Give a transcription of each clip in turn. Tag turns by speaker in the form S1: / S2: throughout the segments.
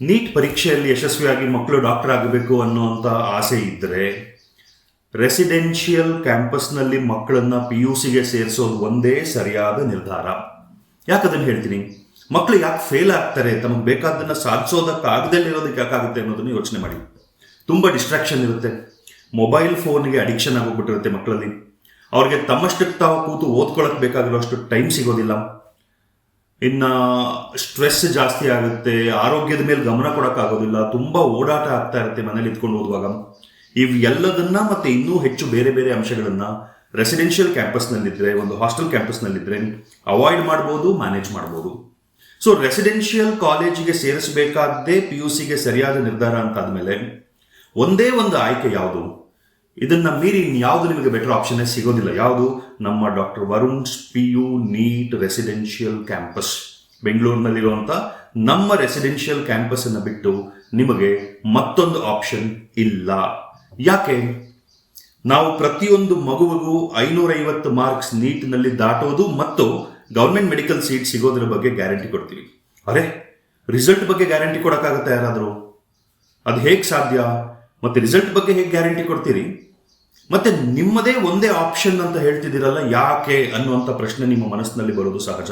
S1: Neat ಪರೀಕ್ಷೆಯಲ್ಲಿ ಯಶಸ್ವಿಯಾಗಿ ಮಕ್ಕಳು ಡಾಕ್ಟರ್ ಆಗಬೇಕು ಅನ್ನುವಂಥ ಆಸೆ ಇದ್ದರೆ ರೆಸಿಡೆನ್ಷಿಯಲ್ ಕ್ಯಾಂಪಸ್ನಲ್ಲಿ ಮಕ್ಕಳನ್ನು PUCಗೆ ಸೇರಿಸೋದು ಒಂದೇ ಸರಿಯಾದ ನಿರ್ಧಾರ. ಯಾಕದನ್ನು ಹೇಳ್ತೀನಿ, ಮಕ್ಕಳು ಯಾಕೆ ಫೇಲ್ ಆಗ್ತಾರೆ, ತಮಗೆ ಬೇಕಾದನ್ನು ಸಾಧಿಸೋದಕ್ಕಾಗದೇ ಇರೋದಕ್ಕೆ ಯಾಕಾಗುತ್ತೆ ಅನ್ನೋದನ್ನು ಯೋಚನೆ ಮಾಡಿ. ತುಂಬ ಡಿಸ್ಟ್ರಾಕ್ಷನ್ ಇರುತ್ತೆ, ಮೊಬೈಲ್ ಫೋನ್ಗೆ ಅಡಿಕ್ಷನ್ ಆಗೋಗ್ಬಿಟ್ಟಿರುತ್ತೆ ಮಕ್ಕಳಲ್ಲಿ. ಅವ್ರಿಗೆ ತಮ್ಮಷ್ಟಕ್ಕೆ ತಾವು ಕೂತು ಓದ್ಕೊಳ್ಳೋಕೆ ಬೇಕಾಗಿರೋಷ್ಟು ಟೈಮ್ ಸಿಗೋದಿಲ್ಲ. ಇನ್ನು ಸ್ಟ್ರೆಸ್ ಜಾಸ್ತಿ ಆಗುತ್ತೆ, ಆರೋಗ್ಯದ ಮೇಲೆ ಗಮನ ಕೊಡೋಕ್ಕಾಗೋದಿಲ್ಲ, ತುಂಬ ಓಡಾಟ ಆಗ್ತಾ ಇರುತ್ತೆ ಮನೇಲಿ ಇದ್ಕೊಂಡು ಓದುವಾಗ. ಇವೆಲ್ಲದನ್ನ ಮತ್ತೆ ಇನ್ನೂ ಹೆಚ್ಚು ಬೇರೆ ಬೇರೆ ಅಂಶಗಳನ್ನು ರೆಸಿಡೆನ್ಷಿಯಲ್ ಕ್ಯಾಂಪಸ್ನಲ್ಲಿದ್ದರೆ, ಒಂದು ಹಾಸ್ಟೆಲ್ ಕ್ಯಾಂಪಸ್ನಲ್ಲಿದ್ದರೆ ಅವಾಯ್ಡ್ ಮಾಡ್ಬೋದು, ಮ್ಯಾನೇಜ್ ಮಾಡ್ಬೋದು. ಸೊ ರೆಸಿಡೆನ್ಷಿಯಲ್ ಕಾಲೇಜಿಗೆ ಸೇರಿಸಬೇಕಾದ್ದೇ PUCಗೆ ಸರಿಯಾದ ನಿರ್ಧಾರ ಅಂತಾದ್ಮೇಲೆ ಒಂದೇ ಒಂದು ಆಯ್ಕೆ ಯಾವುದು, ಇದನ್ನ ಮೀರಿ ಇನ್ಯಾವುದು ನಿಮಗೆ ಬೆಟರ್ ಆಪ್ಷನ್ನೇ ಸಿಗೋದಿಲ್ಲ. ಯಾವುದು? ನಮ್ಮ doctor Varun's PU NEET residential campus, ಬೆಂಗಳೂರಿನಲ್ಲಿರುವಂಥ ನಮ್ಮ ರೆಸಿಡೆನ್ಷಿಯಲ್ ಕ್ಯಾಂಪಸ್ ಅನ್ನು ಬಿಟ್ಟು ನಿಮಗೆ ಮತ್ತೊಂದು ಆಪ್ಷನ್ ಇಲ್ಲ. ಯಾಕೆ? ನಾವು ಪ್ರತಿಯೊಂದು ಮಗುವಿಗೂ 550 ಮಾರ್ಕ್ಸ್ ನೀಟ್ನಲ್ಲಿ ದಾಟೋದು ಮತ್ತು ಗೌರ್ಮೆಂಟ್ ಮೆಡಿಕಲ್ ಸೀಟ್ ಸಿಗೋದ್ರ ಬಗ್ಗೆ ಗ್ಯಾರಂಟಿ ಕೊಡ್ತೀವಿ. ಅರೆ, ರಿಸಲ್ಟ್ ಬಗ್ಗೆ ಗ್ಯಾರಂಟಿ ಕೊಡೋಕ್ಕಾಗತ್ತಾ ಯಾರಾದರೂ? ಅದು ಹೇಗೆ ಸಾಧ್ಯ? ಮತ್ತೆ ರಿಸಲ್ಟ್ ಬಗ್ಗೆ ಹೇಗೆ ಗ್ಯಾರಂಟಿ ಕೊಡ್ತೀರಿ? ಮತ್ತೆ ನಿಮ್ಮದೇ ಒಂದೇ ಆಪ್ಷನ್ ಅಂತ ಹೇಳ್ತಿದ್ದೀರಲ್ಲ, ಯಾಕೆ ಅನ್ನುವಂಥ ಪ್ರಶ್ನೆ ನಿಮ್ಮ ಮನಸ್ಸಿನಲ್ಲಿ ಬರೋದು ಸಹಜ.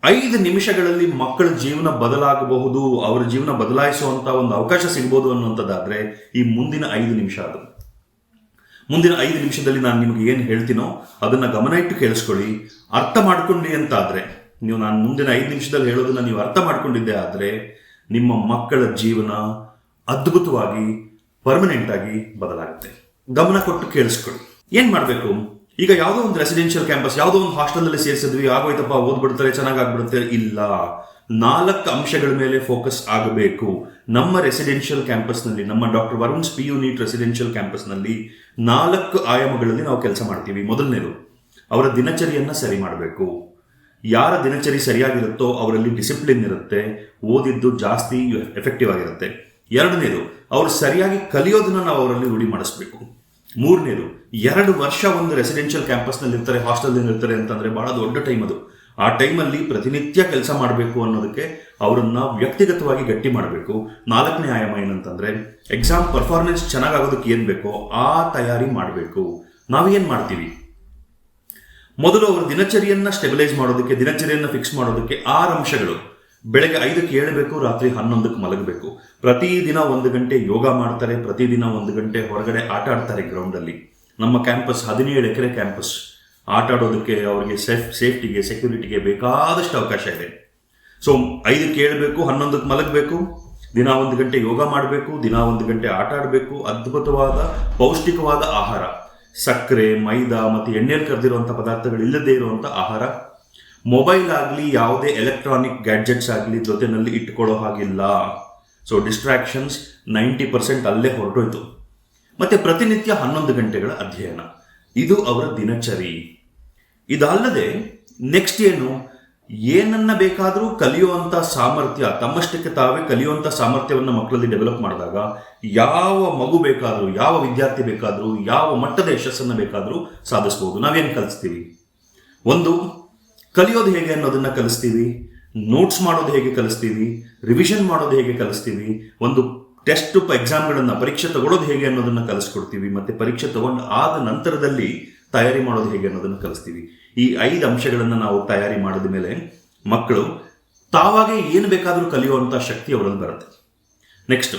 S1: 5 ನಿಮಿಷಗಳಲ್ಲಿ ಮಕ್ಕಳ ಜೀವನ ಬದಲಾಗಬಹುದು, ಅವರ ಜೀವನ ಬದಲಾಯಿಸುವಂತ ಒಂದು ಅವಕಾಶ ಸಿಗಬಹುದು ಅನ್ನುವಂಥದ್ದಾದ್ರೆ ಈ ಮುಂದಿನ 5 ನಿಮಿಷ. ಅದು ಮುಂದಿನ 5 ನಿಮಿಷದಲ್ಲಿ ನಾನು ನಿಮಗೆ ಏನು ಹೇಳ್ತೀನೋ ಅದನ್ನ ಗಮನ ಇಟ್ಟು ಕೇಳಿಸ್ಕೊಳ್ಳಿ. ಅರ್ಥ ಮಾಡ್ಕೊಂಡಿ ಅಂತ ಆದ್ರೆ, ನೀವು ನಾನು ಮುಂದಿನ 5 ನಿಮಿಷದಲ್ಲಿ ಹೇಳೋದನ್ನ ನೀವು ಅರ್ಥ ಮಾಡ್ಕೊಂಡಿದ್ದೆ ಆದ್ರೆ ನಿಮ್ಮ ಮಕ್ಕಳ ಜೀವನ ಅದ್ಭುತವಾಗಿ ಪರ್ಮನೆಂಟ್ ಆಗಿ ಬದಲಾಗುತ್ತೆ. ಗಮನ ಕೊಟ್ಟು ಕೇಳಿಸ್ಕೊಳ್ಳಿ. ಏನ್ ಮಾಡಬೇಕು? ಈಗ ಯಾವುದೋ ಒಂದು ರೆಸಿಡೆನ್ಷಿಯಲ್ ಕ್ಯಾಂಪಸ್, ಯಾವುದೋ ಒಂದು ಹಾಸ್ಟೆಲ್ನಲ್ಲಿ ಸೇರಿಸಿದ್ವಿ, ಆಗೋಯ್ತಪ್ಪ ಓದ್ಬಿಡ್ತಾರೆ, ಚೆನ್ನಾಗಿ ಆಗ್ಬಿಡುತ್ತೆ. ಇಲ್ಲ, 4 ಅಂಶಗಳ ಮೇಲೆ ಫೋಕಸ್ ಆಗಬೇಕು. ನಮ್ಮ ರೆಸಿಡೆನ್ಷಿಯಲ್ ಕ್ಯಾಂಪಸ್ನಲ್ಲಿ, ನಮ್ಮ doctor Varun's PU NEET residential ಕ್ಯಾಂಪಸ್ನಲ್ಲಿ 4 ಆಯಾಮಗಳಲ್ಲಿ ನಾವು ಕೆಲಸ ಮಾಡ್ತೀವಿ. ಮೊದಲನೇದು, ಅವರ ದಿನಚರಿಯನ್ನ ಸರಿ ಮಾಡಬೇಕು. ಯಾರ ದಿನಚರಿ ಸರಿಯಾಗಿರುತ್ತೋ ಅವರಲ್ಲಿ ಡಿಸಿಪ್ಲಿನ್ ಇರುತ್ತೆ, ಓದಿದ್ದು ಜಾಸ್ತಿ ಎಫೆಕ್ಟಿವ್ ಆಗಿರುತ್ತೆ. 2ನೇದು, ಅವರು ಸರಿಯಾಗಿ ಕಲಿಯೋದನ್ನ ನಾವು ಅವರಲ್ಲಿ ರೂಢಿ ಮಾಡಿಸ್ಬೇಕು. 3ನೇದು, 2 ವರ್ಷ ಒಂದು ರೆಸಿಡೆನ್ಷಿಯಲ್ ಕ್ಯಾಂಪಸ್ನಲ್ಲಿ ಇರ್ತಾರೆ, ಹಾಸ್ಟೆಲ್ನಲ್ಲಿ ಇರ್ತಾರೆ ಅಂತಂದ್ರೆ ಬಹಳ ದೊಡ್ಡ ಟೈಮ್ ಅದು. ಆ ಟೈಮಲ್ಲಿ ಪ್ರತಿನಿತ್ಯ ಕೆಲಸ ಮಾಡಬೇಕು ಅನ್ನೋದಕ್ಕೆ ಅವರನ್ನ ವ್ಯಕ್ತಿಗತವಾಗಿ ಗಟ್ಟಿ ಮಾಡಬೇಕು. 4ನೇ ಆಯಾಮ ಏನಂತಂದ್ರೆ, ಎಕ್ಸಾಮ್ ಪರ್ಫಾರ್ಮೆನ್ಸ್ ಚೆನ್ನಾಗಾಗೋದಕ್ಕೆ ಏನ್ ಬೇಕೋ ಆ ತಯಾರಿ ಮಾಡಬೇಕು. ನಾವೇನ್ ಮಾಡ್ತೀವಿ? ಮೊದಲು ಅವರ ದಿನಚರಿಯನ್ನ ಸ್ಟೆಬಿಲೈಸ್ ಮಾಡೋದಕ್ಕೆ, ದಿನಚರಿಯನ್ನ ಫಿಕ್ಸ್ ಮಾಡೋದಕ್ಕೆ 6 ಅಂಶಗಳು. ಬೆಳಗ್ಗೆ 5ಕ್ಕೆ ಏಳಬೇಕು, ರಾತ್ರಿ 11ಕ್ಕೆ ಮಲಗಬೇಕು. ಪ್ರತಿದಿನ 1 ಗಂಟೆ ಯೋಗ ಮಾಡ್ತಾರೆ, ಪ್ರತಿದಿನ 1 ಗಂಟೆ ಹೊರಗಡೆ ಆಟ ಆಡ್ತಾರೆ ಗ್ರೌಂಡಲ್ಲಿ. ನಮ್ಮ ಕ್ಯಾಂಪಸ್ 17 ಎಕರೆ ಕ್ಯಾಂಪಸ್. ಆಟ ಆಡೋದಕ್ಕೆ, ಅವರಿಗೆ ಸೇಫ್ಟಿಗೆ, ಸೆಕ್ಯೂರಿಟಿಗೆ ಬೇಕಾದಷ್ಟು ಅವಕಾಶ ಇದೆ. ಸೊ 5ಕ್ಕೆ ಏಳಬೇಕು, 11ಕ್ಕೆ ಮಲಗಬೇಕು, ದಿನ 1 ಗಂಟೆ ಯೋಗ ಮಾಡಬೇಕು, ದಿನ 1 ಗಂಟೆ ಆಟ ಆಡಬೇಕು. ಅದ್ಭುತವಾದ ಪೌಷ್ಟಿಕವಾದ ಆಹಾರ, ಸಕ್ಕರೆ, ಮೈದಾ ಮತ್ತು ಎಣ್ಣೆಯಲ್ಲಿ ಕರೆದಿರುವಂಥ ಪದಾರ್ಥಗಳು ಇಲ್ಲದೇ ಇರುವಂಥ ಆಹಾರ. ಮೊಬೈಲ್ ಆಗಲಿ, ಯಾವುದೇ ಎಲೆಕ್ಟ್ರಾನಿಕ್ ಗ್ಯಾಡ್ಜೆಟ್ಸ್ ಆಗಲಿ ಜೊತೆನಲ್ಲಿ ಇಟ್ಕೊಳ್ಳೋ ಹಾಗಿಲ್ಲ. ಸೊ ಡಿಸ್ಟ್ರಾಕ್ಷನ್ಸ್ 90% ಅಲ್ಲೇ ಹೊರಟೋಯ್ತು. ಮತ್ತೆ ಪ್ರತಿನಿತ್ಯ 11 ಗಂಟೆಗಳ ಅಧ್ಯಯನ, ಇದು ಅವರ ದಿನಚರಿ. ಇದಲ್ಲದೆ ನೆಕ್ಸ್ಟ್ ಏನು? ಏನನ್ನ ಬೇಕಾದರೂ ಕಲಿಯುವಂಥ ಸಾಮರ್ಥ್ಯ, ತಮ್ಮಷ್ಟಕ್ಕೆ ತಾವೇ ಕಲಿಯುವಂಥ ಸಾಮರ್ಥ್ಯವನ್ನು ಮಕ್ಕಳಲ್ಲಿ ಡೆವಲಪ್ ಮಾಡಿದಾಗ ಯಾವ ಮಗು ಬೇಕಾದರೂ, ಯಾವ ವಿದ್ಯಾರ್ಥಿ ಬೇಕಾದರೂ, ಯಾವ ಮಟ್ಟದ ಯಶಸ್ಸನ್ನು ಬೇಕಾದರೂ ಸಾಧಿಸ್ಬೋದು. ನಾವೇನು ಕಲಿಸ್ತೀವಿ? ಒಂದು, ಕಲಿಯೋದು ಹೇಗೆ ಅನ್ನೋದನ್ನ ಕಲಿಸ್ತೀವಿ, ನೋಟ್ಸ್ ಮಾಡೋದು ಹೇಗೆ ಕಲಿಸ್ತೀವಿ, ರಿವಿಷನ್ ಮಾಡೋದು ಹೇಗೆ ಕಲಿಸ್ತೀವಿ, ಒಂದು ಟೆಸ್ಟ್ ಎಕ್ಸಾಮ್ಗಳನ್ನು, ಪರೀಕ್ಷೆ ತಗೊಳ್ಳೋದು ಹೇಗೆ ಅನ್ನೋದನ್ನ ಕಲಿಸ್ಕೊಡ್ತೀವಿ, ಮತ್ತೆ ಪರೀಕ್ಷೆ ತಗೊಂಡು ಆದ ನಂತರದಲ್ಲಿ ತಯಾರಿ ಮಾಡೋದು ಹೇಗೆ ಅನ್ನೋದನ್ನ ಕಲಿಸ್ತೀವಿ. ಈ 5 ಅಂಶಗಳನ್ನು ನಾವು ತಯಾರಿ ಮಾಡಿದ ಮೇಲೆ ಮಕ್ಕಳು ತಾವಾಗೇ ಏನು ಬೇಕಾದರೂ ಕಲಿಯುವಂಥ ಶಕ್ತಿ ಅವರಲ್ಲಿ ಬರುತ್ತೆ. ನೆಕ್ಸ್ಟ್,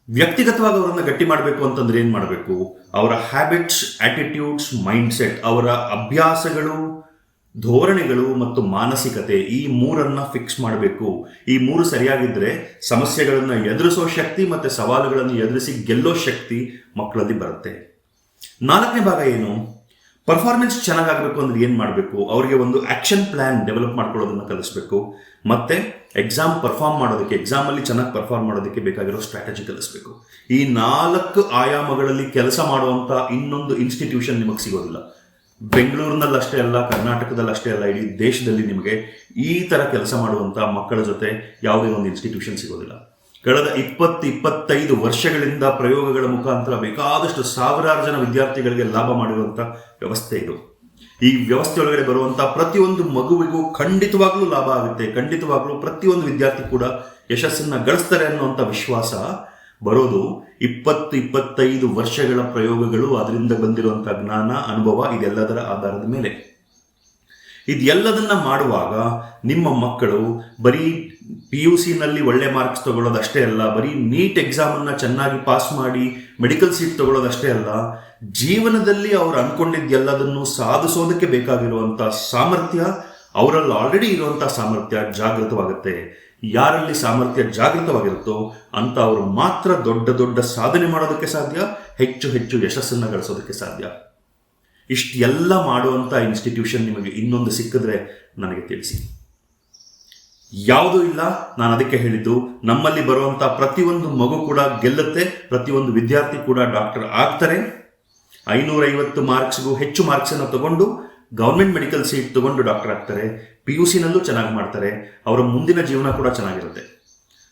S1: ವ್ಯಕ್ತಿಗತವಾಗಿ ಅವರನ್ನು ಗಟ್ಟಿ ಮಾಡಬೇಕು ಅಂತಂದ್ರೆ ಏನು ಮಾಡಬೇಕು? ಅವರ ಹ್ಯಾಬಿಟ್ಸ್, ಆಟಿಟ್ಯೂಡ್ಸ್, ಮೈಂಡ್ ಸೆಟ್, ಅವರ ಅಭ್ಯಾಸಗಳು, ಧೋರಣೆಗಳು ಮತ್ತು ಮಾನಸಿಕತೆ, ಈ 3ಅನ್ನ ಫಿಕ್ಸ್ ಮಾಡಬೇಕು. ಈ 3 ಸರಿಯಾಗಿದ್ದರೆ ಸಮಸ್ಯೆಗಳನ್ನು ಎದುರಿಸೋ ಶಕ್ತಿ ಮತ್ತು ಸವಾಲುಗಳನ್ನು ಎದುರಿಸಿ ಗೆಲ್ಲೋ ಶಕ್ತಿ ಮಕ್ಕಳಲ್ಲಿ ಬರುತ್ತೆ. 4ನೇ ಭಾಗ ಏನು? ಪರ್ಫಾರ್ಮೆನ್ಸ್ ಚೆನ್ನಾಗಾಗಬೇಕು ಅಂದ್ರೆ ಏನು ಮಾಡಬೇಕು? ಅವರಿಗೆ ಒಂದು ಆಕ್ಷನ್ ಪ್ಲಾನ್ ಡೆವಲಪ್ ಮಾಡ್ಕೊಳ್ಳೋದನ್ನ ಕಲಿಸ್ಬೇಕು. ಮತ್ತೆ ಎಕ್ಸಾಮ್ ಪರ್ಫಾರ್ಮ್ ಮಾಡೋದಕ್ಕೆ, ಎಕ್ಸಾಮಲ್ಲಿ ಚೆನ್ನಾಗಿ ಪರ್ಫಾರ್ಮ್ ಮಾಡೋದಕ್ಕೆ ಬೇಕಾಗಿರೋ ಸ್ಟ್ರಾಟಜಿ ಕಲಿಸ್ಬೇಕು. ಈ 4 ಆಯಾಮಗಳಲ್ಲಿ ಕೆಲಸ ಮಾಡುವಂಥ ಇನ್ನೊಂದು ಇನ್ಸ್ಟಿಟ್ಯೂಷನ್ ನಿಮಗೆ ಸಿಗೋದಿಲ್ಲ. ಬೆಂಗಳೂರಿನಲ್ಲಷ್ಟೇ ಅಲ್ಲ, ಕರ್ನಾಟಕದಲ್ಲಷ್ಟೇ ಅಲ್ಲ, ಇಡೀ ದೇಶದಲ್ಲಿ ನಿಮಗೆ ಈ ಥರ ಕೆಲಸ ಮಾಡುವಂಥ ಮಕ್ಕಳ ಜೊತೆ ಯಾವುದೇ ಒಂದು ಇನ್ಸ್ಟಿಟ್ಯೂಷನ್ ಸಿಗೋದಿಲ್ಲ. ಕಳೆದ 20-25 ವರ್ಷಗಳಿಂದ ಪ್ರಯೋಗಗಳ ಮುಖಾಂತರ ಬೇಕಾದಷ್ಟು ಸಾವಿರಾರು ಜನ ವಿದ್ಯಾರ್ಥಿಗಳಿಗೆ ಲಾಭ ಮಾಡಿರುವಂಥ ವ್ಯವಸ್ಥೆ ಇದು. ಈ ವ್ಯವಸ್ಥೆ ಒಳಗಡೆ ಬರುವಂತಹ ಪ್ರತಿಯೊಂದು ಮಗುವಿಗೂ ಖಂಡಿತವಾಗ್ಲೂ ಲಾಭ ಆಗುತ್ತೆ, ಖಂಡಿತವಾಗ್ಲೂ ಪ್ರತಿಯೊಂದು ವಿದ್ಯಾರ್ಥಿ ಕೂಡ ಯಶಸ್ಸನ್ನ ಗಳಿಸ್ತಾರೆ ಅನ್ನುವಂಥ ವಿಶ್ವಾಸ ಬರೋದು 20-25 ವರ್ಷಗಳ ಪ್ರಯೋಗಗಳು, ಅದರಿಂದ ಬಂದಿರುವಂಥ ಜ್ಞಾನ, ಅನುಭವ, ಇದೆಲ್ಲದರ ಆಧಾರದ ಮೇಲೆ. ಇದೆಲ್ಲದನ್ನ ಮಾಡುವಾಗ ನಿಮ್ಮ ಮಕ್ಕಳು ಬರೀ PUC-ನಲ್ಲಿ ಒಳ್ಳೆ ಮಾರ್ಕ್ಸ್ ತಗೊಳ್ಳೋದಷ್ಟೇ ಅಲ್ಲ, ಬರೀ ನೀಟ್ ಎಕ್ಸಾಮನ್ನು ಚೆನ್ನಾಗಿ ಪಾಸ್ ಮಾಡಿ ಮೆಡಿಕಲ್ ಸೀಟ್ ತಗೊಳ್ಳೋದಷ್ಟೇ ಅಲ್ಲ, ಜೀವನದಲ್ಲಿ ಅವ್ರು ಅನ್ಕೊಂಡಿದ್ದೆಲ್ಲದನ್ನು ಸಾಧಿಸೋದಕ್ಕೆ ಬೇಕಾಗಿರುವಂಥ ಸಾಮರ್ಥ್ಯ, ಅವರಲ್ಲಿ ಆಲ್ರೆಡಿ ಇರುವಂಥ ಸಾಮರ್ಥ್ಯ ಜಾಗೃತವಾಗುತ್ತೆ. ಯಾರಲ್ಲಿ ಸಾಮರ್ಥ್ಯ ಜಾಗೃತವಾಗಿರುತ್ತೋ ಅಂತ ಅವರು ಮಾತ್ರ ದೊಡ್ಡ ದೊಡ್ಡ ಸಾಧನೆ ಮಾಡೋದಕ್ಕೆ ಸಾಧ್ಯ, ಹೆಚ್ಚು ಹೆಚ್ಚು ಯಶಸ್ಸನ್ನು ಗಳಿಸೋದಕ್ಕೆ ಸಾಧ್ಯ. ಇಷ್ಟೆಲ್ಲ ಮಾಡುವಂಥ ಇನ್ಸ್ಟಿಟ್ಯೂಷನ್ ನಿಮಗೆ ಇನ್ನೊಂದು ಸಿಕ್ಕಿದ್ರೆ ನನಗೆ ತಿಳಿಸಿ. ಯಾವುದೂ ಇಲ್ಲ. ನಾನು ಅದಕ್ಕೆ ಹೇಳಿದ್ದು, ನಮ್ಮಲ್ಲಿ ಬರುವಂಥ ಪ್ರತಿಯೊಂದು ಮಗು ಕೂಡ ಗೆಲ್ಲುತ್ತೆ, ಪ್ರತಿಯೊಂದು ವಿದ್ಯಾರ್ಥಿ ಕೂಡ ಡಾಕ್ಟರ್ ಆಗ್ತಾರೆ. 550 ಮಾರ್ಕ್ಸ್ಗೂ ಹೆಚ್ಚು ಮಾರ್ಕ್ಸನ್ನು ತಗೊಂಡು ಗೌರ್ಮೆಂಟ್ ಮೆಡಿಕಲ್ ಸೀಟ್ ತಗೊಂಡು ಡಾಕ್ಟರ್ ಆಗ್ತಾರೆ. PUC-ನಲ್ಲೂ ಚೆನ್ನಾಗಿ ಮಾಡ್ತಾರೆ. ಅವರ ಮುಂದಿನ ಜೀವನ ಕೂಡ ಚೆನ್ನಾಗಿರುತ್ತೆ.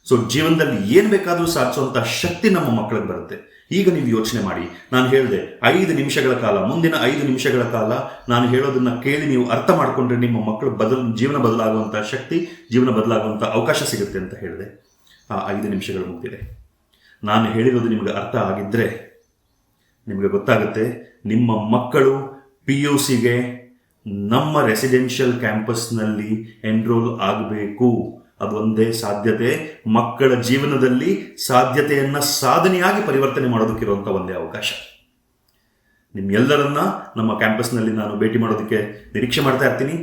S1: ಸೊ ಜೀವನದಲ್ಲಿ ಏನು ಬೇಕಾದರೂ ಸಾಧಿಸುವಂಥ ಶಕ್ತಿ ನಮ್ಮ ಮಕ್ಕಳಿಗೆ ಬರುತ್ತೆ. ಈಗ ನೀವು ಯೋಚನೆ ಮಾಡಿ, ನಾನು ಹೇಳಿದೆ 5 ನಿಮಿಷಗಳ ಕಾಲ, ಮುಂದಿನ 5 ನಿಮಿಷಗಳ ಕಾಲ ನಾನು ಹೇಳೋದನ್ನ ಕೇಳಿ ನೀವು ಅರ್ಥ ಮಾಡಿಕೊಂಡ್ರೆ ನಿಮ್ಮ ಮಕ್ಕಳು ಜೀವನ ಬದಲಾಗುವಂಥ ಶಕ್ತಿ, ಜೀವನ ಬದಲಾಗುವಂಥ ಅವಕಾಶ ಸಿಗುತ್ತೆ ಅಂತ ಹೇಳಿದೆ. ಆ 5 ನಿಮಿಷಗಳು ಮುಗಿದಿದೆ. ನಾನು ಹೇಳಿರೋದು ನಿಮಗೆ ಅರ್ಥ ಆಗಿದ್ದರೆ ನಿಮಗೆ ಗೊತ್ತಾಗುತ್ತೆ, ನಿಮ್ಮ ಮಕ್ಕಳು PUC-ಗೆ ನಮ್ಮ ರೆಸಿಡೆನ್ಷಿಯಲ್ ಕ್ಯಾಂಪಸ್ನಲ್ಲಿ ಎನ್ರೋಲ್ ಆಗಬೇಕು. ಅದೊಂದೇ ಸಾಧ್ಯತೆ, ಮಕ್ಕಳ ಜೀವನದಲ್ಲಿ ಸಾಧ್ಯತೆಯನ್ನು ಸಾಧನೆಯಾಗಿ ಪರಿವರ್ತನೆ ಮಾಡೋದಕ್ಕಿರುವಂಥ ಒಂದೇ ಅವಕಾಶ. ನಿಮ್ಮೆಲ್ಲರನ್ನ ನಮ್ಮ ಕ್ಯಾಂಪಸ್ನಲ್ಲಿ ನಾನು ಭೇಟಿ ಮಾಡೋದಕ್ಕೆ ನಿರೀಕ್ಷೆ ಮಾಡ್ತಾ ಇರ್ತೀನಿ.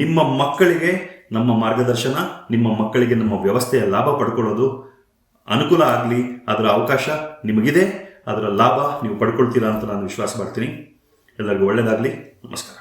S1: ನಿಮ್ಮ ಮಕ್ಕಳಿಗೆ ನಮ್ಮ ಮಾರ್ಗದರ್ಶನ, ನಿಮ್ಮ ಮಕ್ಕಳಿಗೆ ನಮ್ಮ ವ್ಯವಸ್ಥೆಯ ಲಾಭ ಪಡ್ಕೊಳ್ಳೋದು ಅನುಕೂಲ ಆಗಲಿ, ಅದರ ಅವಕಾಶ ನಿಮಗಿದೆ, ಅದರ ಲಾಭ ನೀವು ಪಡ್ಕೊಳ್ತೀರಾ ಅಂತ ನಾನು ವಿಶ್ವಾಸ ಮಾಡ್ತೀನಿ. ಎಲ್ಲರಿಗೂ ಒಳ್ಳೆಯದಾಗಲಿ. ನಮಸ್ಕಾರ.